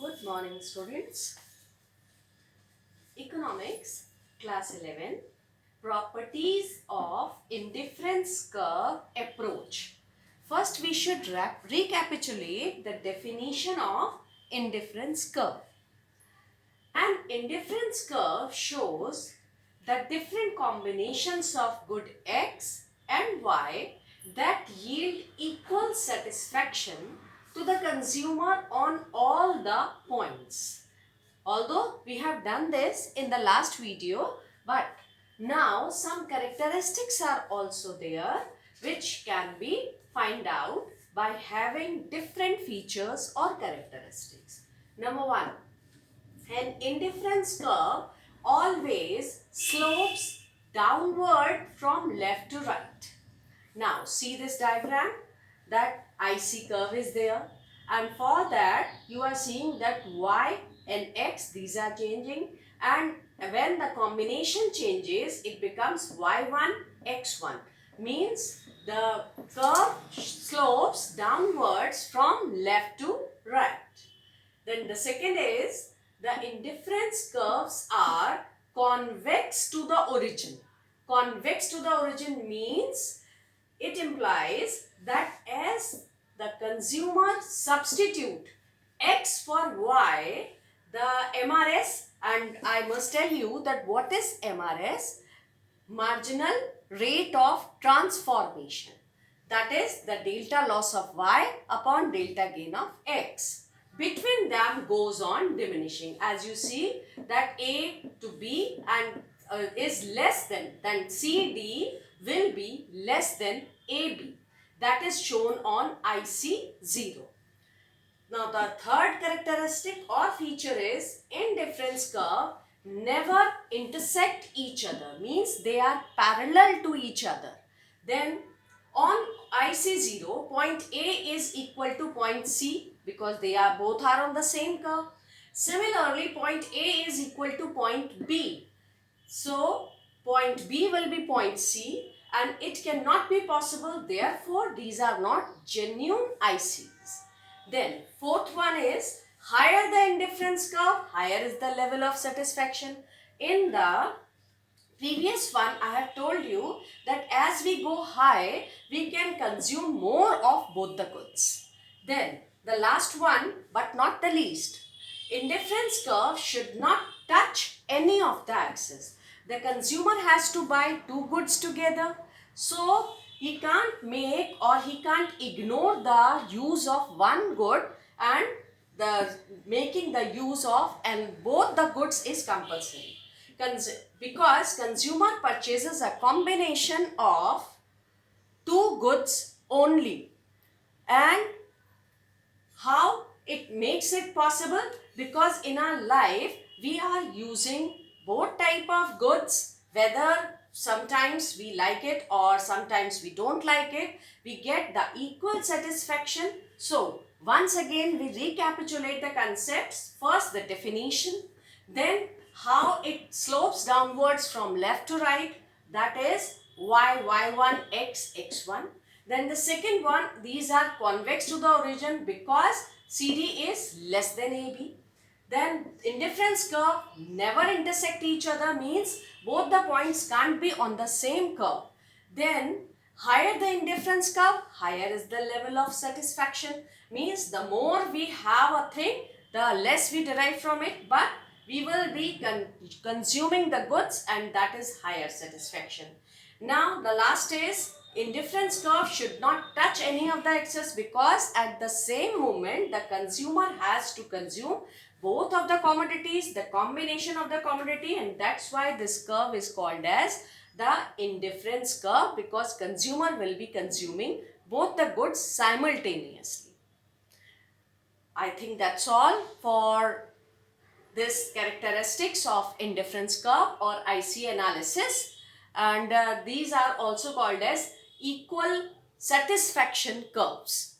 Good morning, students. Economics, class 11, properties of indifference curve approach. First, we should recapitulate the definition of indifference curve. An indifference curve shows the different combinations of good x and y that yield equal satisfaction to the consumer on all the points. Although we have done this in the last video, but now some characteristics are also there which can be find out by having different features or characteristics. Number one, an indifference curve always slopes downward from left to right. Now see this diagram, that IC curve is there, and for that you are seeing that y and x, these are changing, and when the combination changes it becomes y1 x1, means the curve slopes downwards from left to right. Then the second is the indifference curves are convex to the origin. Convex to the origin means it implies that as the consumer substitute x for y, the MRS, and I must tell you that what is MRS? Marginal rate of transformation. That is the delta loss of y upon delta gain of x. Between them goes on diminishing. As you see that A to B and is less than CD will be less than AB. That is shown on IC0. Now the third characteristic or feature is indifference curve never intersect each other, means they are parallel to each other. Then on IC0, point A is equal to point C because they are both are on the same curve. Similarly, point A is equal to point B. So point B will be point C and it cannot be possible, therefore these are not genuine ICs. Then fourth one is higher the indifference curve, higher is the level of satisfaction. In the previous one I have told you that as we go high we can consume more of both the goods. Then the last one but not the least, indifference curve should not touch any of the axes. The consumer has to buy two goods together, so he can't make or he can't ignore the use of one good and the making the use of and both the goods is compulsory. Because consumer purchases a combination of two goods only. And how it makes it possible? Because in our life we are using both type of goods, whether sometimes we like it or sometimes we don't like it, we get the equal satisfaction. So once again we recapitulate the concepts. First the definition, then how it slopes downwards from left to right, that is y1 x1. Then the second one, these are convex to the origin because CD is less than AB. Then indifference curve never intersect each other, means both the points can't be on the same curve. Then higher the indifference curve, higher is the level of satisfaction, means the more we have a thing, the less we derive from it, but we will be consuming the goods and that is higher satisfaction. Now the last is indifference curve should not touch any of the excess because at the same moment the consumer has to consume both of the commodities, the combination of the commodity, and that's why this curve is called as the indifference curve, because consumer will be consuming both the goods simultaneously. I think that's all for this characteristics of indifference curve or IC analysis, and these are also called as equal satisfaction curves.